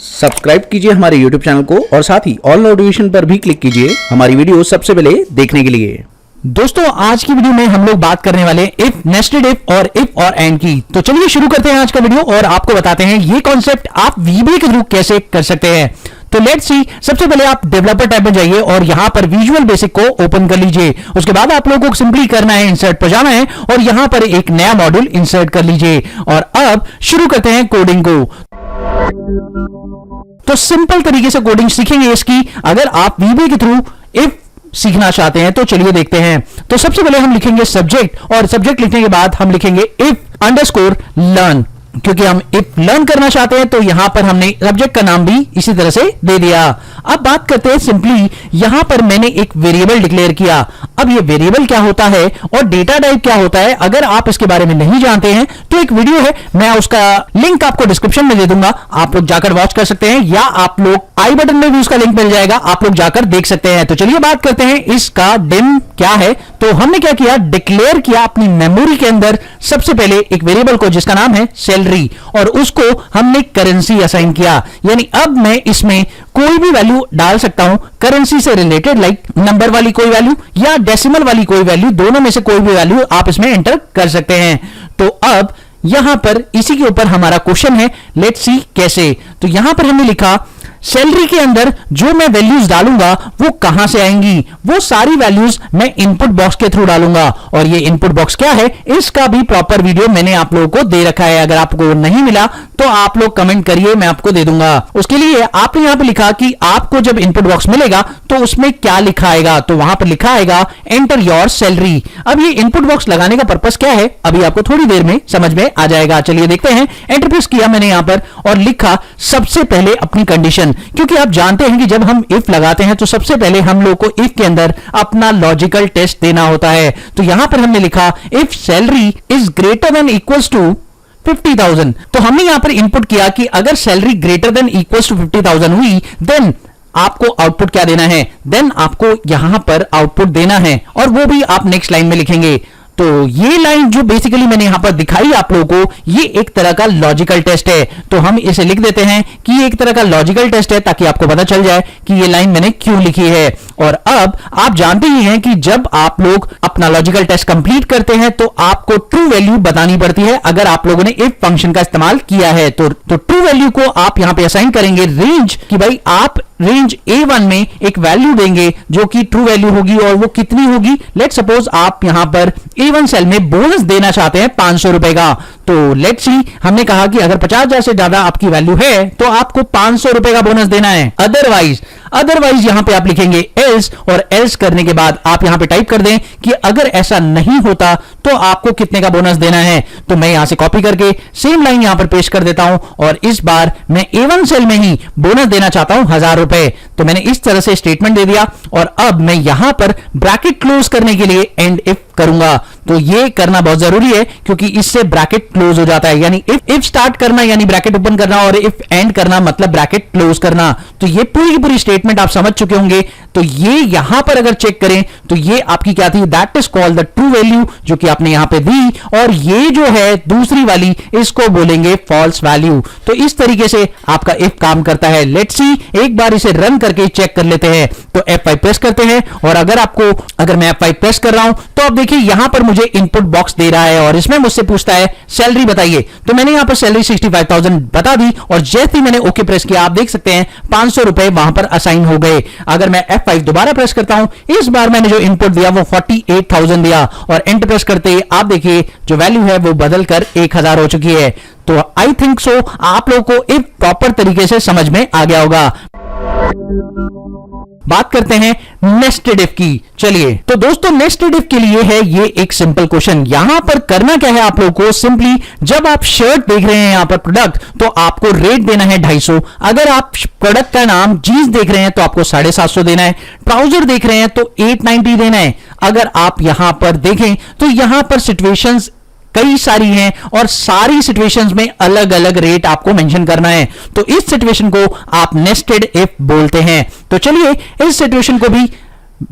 Subscribe कीजिए हमारे YouTube channel को और साथ ही ऑल नोटिफिकेशन पर भी क्लिक कीजिए हमारी वीडियो सबसे पहले देखने के लिए। दोस्तों आज की वीडियो में हम लोग बात करने वाले इफ, नेस्टेड इफ और एंड की। तो चलिए शुरू करते हैं आज का वीडियो और आपको बताते हैं ये कॉन्सेप्ट आप VBA के थ्रू कैसे कर सकते हैं। तो लेट्स सी, सबसे पहले आप डेवलपर टैब में जाइए और यहां पर विजुअल बेसिक को ओपन कर लीजिए। उसके बाद आप लोगों को सिंपली करना है, इंसर्ट पर जाना है और यहां पर एक नया मॉड्यूल इंसर्ट कर लीजिए और अब शुरू करते हैं कोडिंग को। तो सिंपल तरीके से कोडिंग सीखेंगे इसकी। अगर आप VBA के थ्रू इफ सीखना चाहते हैं तो चलिए देखते हैं। तो सबसे पहले हम लिखेंगे सब्जेक्ट और सब्जेक्ट लिखने के बाद हम लिखेंगे इफ अंडरस्कोर लर्न, क्योंकि हम इफ लर्न करना चाहते हैं तो यहां पर हमने सब्जेक्ट का नाम भी इसी तरह से दे दिया। अब बात करते हैं सिंपली, यहां पर मैंने एक वेरिएबल डिक्लेयर किया। अब ये वेरिएबल क्या होता है और डेटा टाइप क्या होता है, अगर आप इसके बारे में नहीं जानते हैं तो एक वीडियो है, मैं उसका लिंक आपको डिस्क्रिप्शन में दे दूंगा, आप लोग जाकर वॉच कर सकते हैं या आप लोग आई बटन में भी उसका लिंक मिल जाएगा, आप लोग जाकर देख सकते हैं। तो चलिए बात करते हैं इसका डिम क्या है। तो हमने क्या किया, डिक्लेयर किया अपनी मेमोरी के अंदर सबसे पहले एक वेरिएबल को जिसका नाम है सैलरी और उसको हमने करेंसी असाइन किया। यानी अब मैं इसमें कोई भी वैल्यू डाल सकता हूं करेंसी से रिलेटेड, लाइक नंबर वाली कोई वैल्यू या डेसिमल वाली कोई वैल्यू, दोनों में से कोई भी वैल्यू आप इसमें एंटर कर सकते हैं। तो अब यहां पर इसी के ऊपर हमारा क्वेश्चन है, लेट्स सी कैसे। तो यहां पर हमने लिखा सैलरी के अंदर जो मैं वैल्यूज डालूंगा वो कहां से आएंगी, वो सारी वैल्यूज मैं इनपुट बॉक्स के थ्रू डालूंगा। और ये इनपुट बॉक्स क्या है इसका भी प्रॉपर वीडियो मैंने आप लोगों को दे रखा है, अगर आपको नहीं मिला तो आप लोग कमेंट करिए, मैं आपको दे दूंगा। उसके लिए आपने यहां पे लिखा कि आपको जब इनपुट बॉक्स मिलेगा तो उसमें क्या लिखा आएगा, तो वहां पर लिखा आएगा एंटर योर सैलरी। अब ये इनपुट बॉक्स लगाने का पर्पस क्या है अभी आपको थोड़ी देर में समझ में आ जाएगा। चलिए देखते हैं। एंटर प्रेस किया मैंने यहां पर और लिखा सबसे पहले अपनी कंडीशन, क्योंकि आप जानते हैं कि जब हम इफ लगाते हैं तो सबसे पहले हम लोग को इफ के अंदर अपना लॉजिकल टेस्ट देना होता है। तो यहां पर हमने लिखा if salary is greater than equals to 50,000। तो हमने यहां पर इनपुट किया कि अगर salary greater than equals to 50,000 हुई देन आपको आउटपुट क्या देना है, देन आपको यहां पर आउटपुट देना है और वो भी आप नेक्स्ट लाइन में लिखेंगे। तो ये लाइन जो बेसिकली मैंने यहां पर दिखाई आप लोगों को, ये एक तरह का लॉजिकल टेस्ट है। तो हम इसे लिख देते हैं कि ये एक तरह का लॉजिकल टेस्ट है ताकि आपको पता चल जाए कि ये लाइन मैंने क्यों लिखी है। और अब आप जानते ही हैं कि जब आप लोग अपना लॉजिकल टेस्ट कंप्लीट करते हैं तो आपको ट्रू वैल्यू बतानी पड़ती है अगर आप लोगों ने इफ फंक्शन का इस्तेमाल किया है। तो ट्रू वैल्यू को आप यहां पे असाइन करेंगे रेंज, कि भाई आप रेंज A1 में एक वैल्यू देंगे जो कि ट्रू वैल्यू होगी और वो कितनी होगी, लेट सपोज आप यहां पर A1 सेल में बोनस देना चाहते हैं 500 रुपए का। तो लेट्स सी, हमने कहा कि अगर 50,000 से ज्यादा आपकी वैल्यू है तो आपको 500 रुपए का बोनस देना है। अदरवाइज यहां पे आप लिखेंगे एल्स और एल्स करने के बाद आप यहां पे टाइप कर दें कि अगर ऐसा नहीं होता तो आपको कितने का बोनस देना है। तो मैं यहां से कॉपी करके सेम लाइन यहां पर पेस्ट कर देता हूं और इस बार मैं A1 सेल में ही बोनस देना चाहता हूं 1000 रुपए। तो मैंने इस तरह से स्टेटमेंट दे दिया और अब मैं यहां पर ब्रैकेट क्लोज करने के लिए एंड इफ करूंगा। तो ये करना बहुत जरूरी है क्योंकि इससे ब्रैकेट क्लोज हो जाता है। यानी इफ स्टार्ट करना यानी ब्रैकेट ओपन करना और इफ एंड करना मतलब ब्रैकेट क्लोज करना। तो ये पूरी की पूरी स्टेटमेंट आप समझ चुके होंगे। तो ये यहां पर अगर चेक करें तो ये आपकी क्या थी, that is called the true value जो कि आपने यहां पे दी, और ये जो है दूसरी वाली इसको बोलेंगे फॉल्स वैल्यू। तो इस तरीके से आपका इफ काम करता है। लेट्स सी, एक बार इसे रन करके चेक कर लेते हैं। तो F5 प्रेस करते हैं और अगर मैं F5 प्रेस कर रहा हूं तो अब देखिए यहां पर मुझे इनपुट बॉक्स दे रहा है और इसमें मुझसे पूछता है सैलरी बताइए। तो मैंने यहां पर सैलरी 65,000 बता दी और जैसे ही मैंने ओके प्रेस किया आप देख सकते हैं 500 रुपए वहां पर असाइन हो गए। अगर मैं F5 दोबारा प्रेस करता हूं, इस बार मैंने जो इनपुट दिया वो 48,000 दिया और एंटर प्रेस करते ही आप देखिए जो वैल्यू है वो बदलकर 1000 हो चुकी है। तो आई थिंक सो आप लोगों को इफ प्रॉपर तरीके से समझ में आ गया होगा। बात करते हैं नेस्टेड इफ की। चलिए, तो दोस्तों नेस्टेड इफ के लिए है ये एक सिंपल क्वेश्चन। यहां पर करना क्या है आप लोगों को, सिंपली जब आप शर्ट देख रहे हैं यहां पर प्रोडक्ट, तो आपको रेट देना है 250। अगर आप प्रोडक्ट का नाम जीन्स देख रहे हैं तो आपको 750 देना है। ट्राउजर देख रहे हैं तो 890 देना है। अगर आप यहां पर देखें तो यहां पर सिचुएशंस कई सारी हैं और सारी सिचुएशंस में अलग अलग रेट आपको मेंशन करना है। तो इस सिचुएशन को आप नेस्टेड इफ बोलते हैं। तो चलिए इस सिचुएशन को भी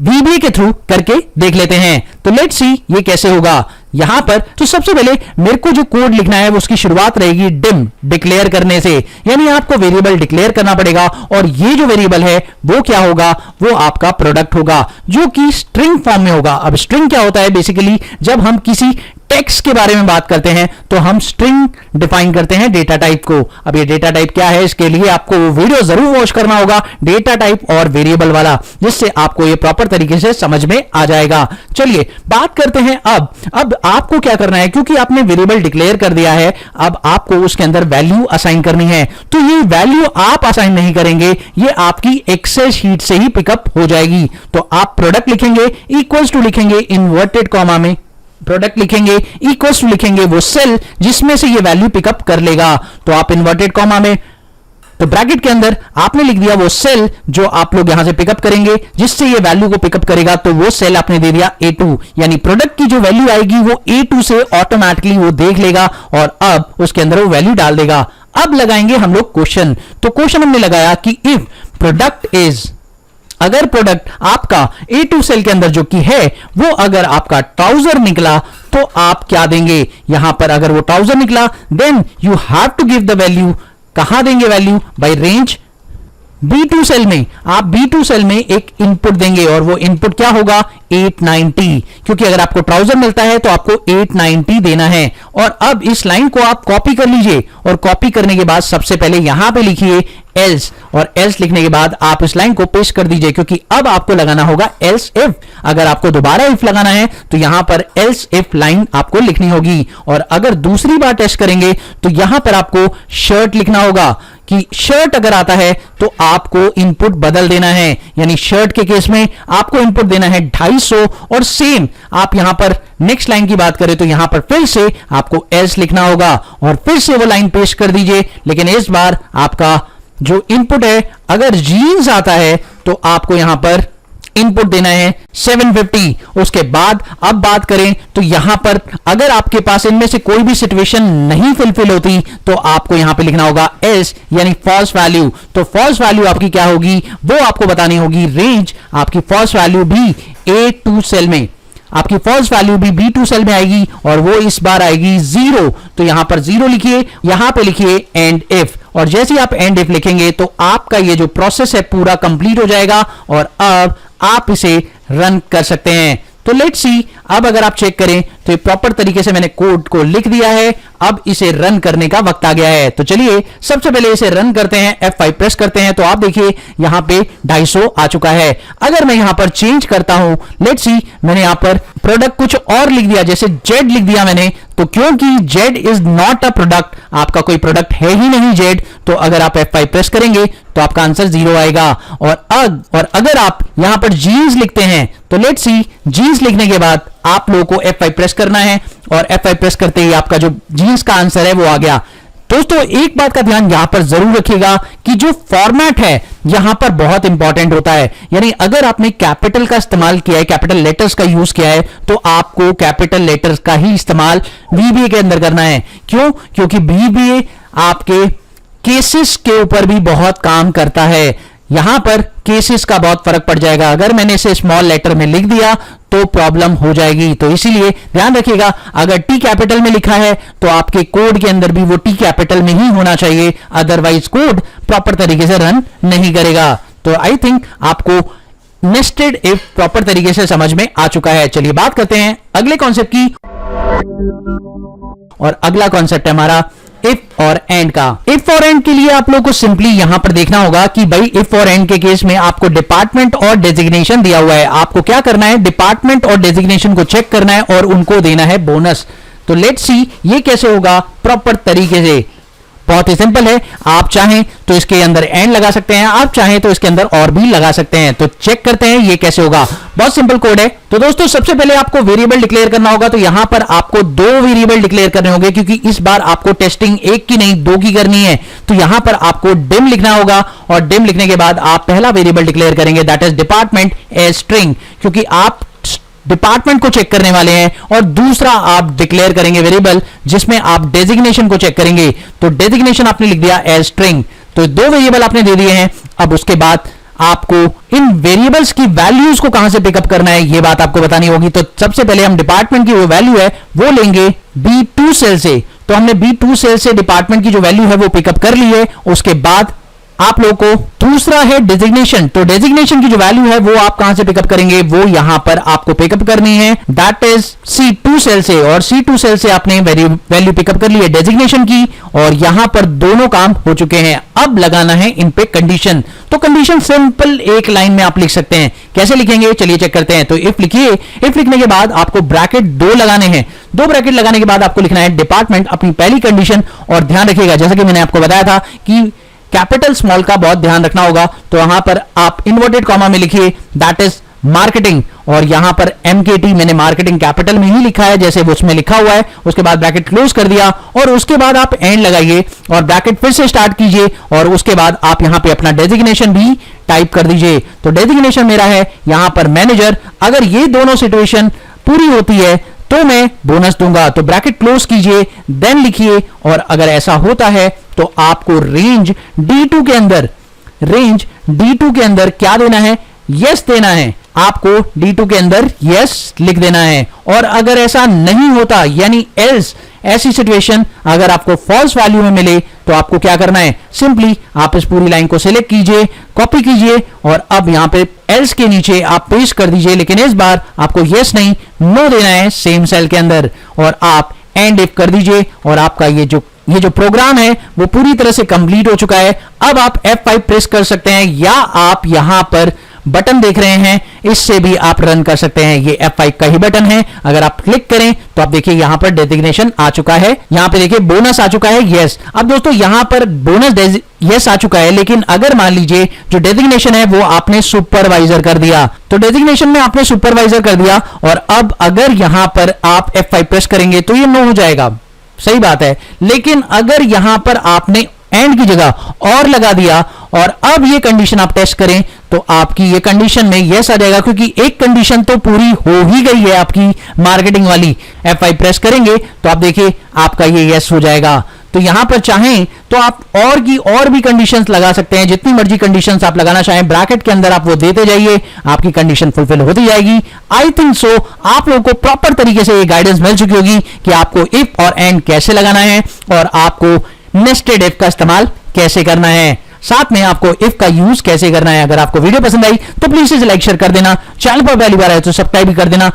VBA के थ्रू करके देख लेते हैं। तो लेट्स सी ये कैसे होगा। यहां पर तो सबसे पहले मेरे को जो कोड लिखना है वो उसकी शुरुआत रहेगी डिम डिक्लेयर करने से, यानी आपको वेरिएबल डिक्लेयर करना पड़ेगा और ये जो वेरिएबल है वो क्या होगा, वो आपका प्रोडक्ट होगा जो कि स्ट्रिंग फॉर्म में होगा। अब स्ट्रिंग क्या होता है, बेसिकली जब हम किसी टेक्स्ट के बारे में बात करते हैं तो हम स्ट्रिंग डिफाइन करते हैं डेटा टाइप को। अब ये डेटा टाइप क्या है, इसके लिए आपको वीडियो जरूर वॉच करना होगा, डेटा टाइप और वेरिएबल वाला, जिससे आपको ये प्रॉपर तरीके से समझ में आ जाएगा। चलिए बात करते हैं अब आपको क्या करना है, क्योंकि आपने वेरिएबल डिक्लेयर कर दिया है, अब आपको उसके अंदर वैल्यू असाइन करनी है। तो ये वैल्यू आप असाइन नहीं करेंगे, ये आपकी एक्सेल शीट से ही पिकअप हो जाएगी। तो आप प्रोडक्ट लिखेंगे, इक्वल्स टू लिखेंगे इनवर्टेड कॉमा में, प्रोडक्ट लिखेंगे, इक्वल्स टू लिखेंगे वो सेल जिसमें से ये वैल्यू पिकअप कर लेगा। तो आप इन्वर्टेड कॉमा में, तो ब्रैकेट के अंदर आपने लिख दिया वो सेल जो आप लोग यहां से पिकअप करेंगे, जिससे ये वैल्यू को पिकअप करेगा। तो वो सेल आपने दे दिया A2, यानी प्रोडक्ट की जो वैल्यू आएगी वो A2 से ऑटोमेटिकली वो देख लेगा और अब उसके अंदर वो वैल्यू डाल देगा। अब लगाएंगे हम लोग क्वेश्चन। तो क्वेश्चन हमने लगाया कि इफ प्रोडक्ट इज, अगर प्रोडक्ट आपका A2 सेल के अंदर जो कि है वो अगर आपका ट्राउजर निकला तो आप क्या देंगे, यहां पर अगर वो ट्राउजर निकला then you have to give the value, कहां देंगे value, bye range B2 cell में। आप B2 सेल में एक इनपुट देंगे और वो इनपुट क्या होगा 890, क्योंकि अगर आपको ट्राउजर मिलता है तो आपको 890 देना है। और अब इस लाइन को आप कॉपी कर लीजिए और कॉपी करने के बाद सबसे पहले यहां पे लिखिए एल्स, और एल्स लिखने के बाद आप इस लाइन को पेस्ट कर दीजिए, क्योंकि अब आपको लगाना होगा एल्स इफ। अगर आपको दोबारा इफ लगाना है तो यहां पर एल्स इफ लाइन आपको लिखनी होगी। और अगर दूसरी बार टेस्ट करेंगे तो यहां पर आपको शर्ट लिखना होगा कि शर्ट अगर आता है तो आपको इनपुट बदल देना है, यानी शर्ट के केस में आपको इनपुट देना है 250। और सेम आप यहां पर नेक्स्ट लाइन की बात करें तो यहां पर फिर से आपको एल्स लिखना होगा और फिर से वो लाइन पेस्ट कर दीजिए, लेकिन इस बार आपका जो इनपुट है अगर जीन्स आता है तो आपको यहां पर इनपुट देना है 750। उसके बाद अब बात करें तो यहां पर अगर आपके पास इनमें से कोई भी सिचुएशन नहीं फुलफिल होती तो आपको यहां पे लिखना होगा एल्स, यानी फॉल्स वैल्यू। तो फॉल्स वैल्यू आपकी क्या होगी वो आपको बतानी होगी, रेंज आपकी फॉल्स वैल्यू भी A2 सेल में, आपकी फॉल्स वैल्यू भी B2 सेल में आएगी और वो इस बार आएगी 0। तो यहां पर 0 लिखिए, यहां पे लिखिए एंड इफ, और जैसे ही आप एंड इफ लिखेंगे तो आपका ये जो प्रोसेस है पूरा कंप्लीट हो जाएगा और अब आप इसे रन कर सकते हैं। तो लेट्स सी, अब अगर आप चेक करें तो ये प्रॉपर तरीके से मैंने कोड को लिख दिया है, अब इसे रन करने का वक्त आ गया है। तो चलिए सबसे पहले इसे रन करते हैं, F5 प्रेस करते हैं तो आप देखिए यहां पे 250 आ चुका है। अगर मैं यहां पर चेंज करता हूं, लेट्स सी मैंने यहां पर प्रोडक्ट कुछ और लिख दिया, जैसे Z लिख दिया मैंने, तो क्योंकि Z is not a product, आपका कोई प्रोडक्ट है ही नहीं Z, तो अगर आप F5 प्रेस करेंगे तो आपका आंसर 0 आएगा। और अगर आप यहां पर जीन्स लिखते हैं तो लेट्स सी, जीन्स लिखने के बाद आप लोगों को F5 प्रेस करना है और F5 प्रेस करते ही आपका जो जीन्स का आंसर है वो आ गया। दोस्तों एक बात का ध्यान यहां पर जरूर रखिएगा कि जो फॉर्मेट है यहां पर बहुत इंपॉर्टेंट होता है, यानी अगर आपने कैपिटल का इस्तेमाल किया है, कैपिटल लेटर्स का यूज किया है, तो आपको कैपिटल लेटर्स का ही इस्तेमाल VBA के अंदर करना है। क्यों? क्योंकि VBA आपके केसेस के ऊपर भी बहुत काम करता है, यहां पर केसेस का बहुत फर्क पड़ जाएगा। अगर मैंने इसे स्मॉल लेटर में लिख दिया तो प्रॉब्लम हो जाएगी, तो इसीलिए ध्यान रखिएगा अगर T कैपिटल में लिखा है तो आपके कोड के अंदर भी वो T कैपिटल में ही होना चाहिए, अदरवाइज कोड प्रॉपर तरीके से रन नहीं करेगा। तो आई थिंक आपको नेस्टेड इफ प्रॉपर तरीके से समझ में आ चुका है। चलिए बात करते हैं अगले कॉन्सेप्ट की, और अगला कॉन्सेप्ट है हमारा इफ और एंड का। इफ और एंड के लिए आप लोगों को सिंपली यहां पर देखना होगा कि भाई इफ और एंड के केस में आपको डिपार्टमेंट और डेजिग्नेशन दिया हुआ है, आपको क्या करना है, डिपार्टमेंट और डेजिग्नेशन को चेक करना है और उनको देना है बोनस। तो लेट्स सी ये कैसे होगा प्रॉपर तरीके से। बहुत ही सिंपल है, आप चाहें तो इसके अंदर एंड लगा सकते हैं, आप चाहें तो इसके अंदर और भी लगा सकते हैं। तो चेक करते हैं ये कैसे होगा। बहुत सिंपल कोड है। तो दोस्तों सबसे पहले आपको वेरिएबल डिक्लेयर करना होगा, तो यहां पर आपको 2 वेरिएबल डिक्लेयर करने होंगे, क्योंकि इस बार आपको टेस्टिंग एक की नहीं 2 की करनी है। तो यहां पर आपको डिम लिखना होगा और डिम लिखने के बाद आप पहला वेरिएबल डिक्लेयर करेंगे that is department as string, क्योंकि आप डिपार्टमेंट को चेक करने वाले हैं, और दूसरा आप डिक्लेयर करेंगे वेरिएबल जिसमें आप डेजिग्नेशन को चेक करेंगे। तो डेजिग्नेशन आपने लिख दिया एज स्ट्रिंग, तो 2 वेरिएबल आपने दे दिए हैं। अब उसके बाद आपको इन वेरिएबल्स की वैल्यूज को कहां से पिकअप करना है ये बात आपको बतानी होगी। तो सबसे पहले हम डिपार्टमेंट की वो वैल्यू है वो लेंगे B2 सेल से। तो हमने B2 सेल से डिपार्टमेंट की जो वैल्यू है वो पिकअप कर ली है। उसके बाद आप लोगों को दूसरा है डेजिग्नेशन। तो डेजिग्नेशन की जो वैल्यू है वो आप कहां से पिकअप करेंगे, वो यहां पर आपको पिकअप करनी है, दैट इज C2 सेल से। और C2 सेल से आपने वैल्यू पिकअप कर ली है डेजिग्नेशन की, और यहां पर दोनों काम हो चुके हैं। अब लगाना है इन पे कंडीशन। तो कंडीशन सिंपल एक लाइन में आप लिख सकते हैं। कैसे लिखेंगे चलिए चेक करते हैं। तो इफ लिखिए, इफ लिखने के बाद आपको ब्रैकेट 2 लगाने हैं। 2 ब्रैकेट लगाने के बाद आपको लिखना है डिपार्टमेंट, अपनी पहली कंडीशन। और ध्यान रखिएगा जैसा कि मैंने आपको बताया था कि कैपिटल स्मॉल का बहुत ध्यान रखना होगा। तो यहां पर आप इन्वर्टेड कॉमा में लिखिए दैट इज मार्केटिंग, और यहां पर MKT मैंने मार्केटिंग कैपिटल में ही लिखा है जैसे वो उसमें लिखा हुआ है। उसके बाद ब्रैकेट क्लोज कर दिया और उसके बाद आप एंड लगाइए और ब्रैकेट फिर से स्टार्ट कीजिए, और उसके बाद आप यहां पे अपना डेजिग्नेशन भी टाइप कर दीजिए। तो डेजिग्नेशन मेरा है यहां पर मैनेजर। अगर ये दोनों सिचुएशन पूरी होती है तो मैं बोनस दूंगा। तो ब्रैकेट क्लोज कीजिए, देन लिखिए, और अगर ऐसा होता है तो आपको रेंज D2 के अंदर क्या देना है, यस देना है। आपको D2 के अंदर यस लिख देना है। और अगर ऐसा नहीं होता यानी एल्स, ऐसी सिचुएशन अगर आपको फॉल्स वैल्यू में मिले तो आपको क्या करना है, सिंपली आप इस पूरी लाइन को सिलेक्ट कीजिए, कॉपी कीजिए, और अब यहां पे एल्स के नीचे आप पेस्ट कर दीजिए। लेकिन इस बार आपको यस नहीं नो देना है सेम सेल के अंदर, और आप एंड इफ कर दीजिए। और आपका ये जो प्रोग्राम है वो पूरी तरह से कंप्लीट हो चुका है। अब आप F5 प्रेस कर सकते हैं, या आप यहां पर बटन देख रहे हैं इससे भी आप रन कर सकते हैं। ये F5 का ही बटन है। अगर आप क्लिक करें तो आप देखिए यहां पर डेजिग्नेशन आ चुका है, यहां पे देखिए बोनस आ चुका है यस। अब दोस्तों यहां पर बोनस यस आ चुका है, लेकिन अगर मान लीजिए जो डेजिग्नेशन है वो आपने सुपरवाइजर कर दिया, तो डेजिग्नेशन में आपने सुपरवाइजर कर दिया, और अब अगर यहां पर आप F5 प्रेस करेंगे तो ये नो हो जाएगा, सही बात है। लेकिन अगर यहां पर आपने एंड की जगह और लगा दिया और अब ये कंडीशन आप टेस्ट करें तो आपकी ये कंडीशन में यस आ जाएगा, क्योंकि एक कंडीशन तो पूरी हो ही गई है आपकी मार्केटिंग वाली। F5 प्रेस करेंगे तो आप देखिए आपका ये यस हो जाएगा। तो यहां पर चाहें तो आप और भी कंडीशंस लगा सकते हैं, जितनी मर्जी कंडीशंस आप लगाना चाहें ब्रैकेट के अंदर आप वो देते जाइए, आपकी कंडीशन फुलफिल होती जाएगी। आई थिंक सो आप लोगों को प्रॉपर तरीके से ये गाइडेंस मिल चुकी होगी कि आपको इफ और एंड कैसे लगाना है और आपको नेस्टेड इफ का इस्तेमाल कैसे करना है, साथ में आपको इफ का यूज कैसे करना है। अगर आपको वीडियो पसंद आई तो प्लीज इसे लाइक शेयर कर देना, चैनल पर पहली बार आए तो सब्सक्राइब भी कर देना।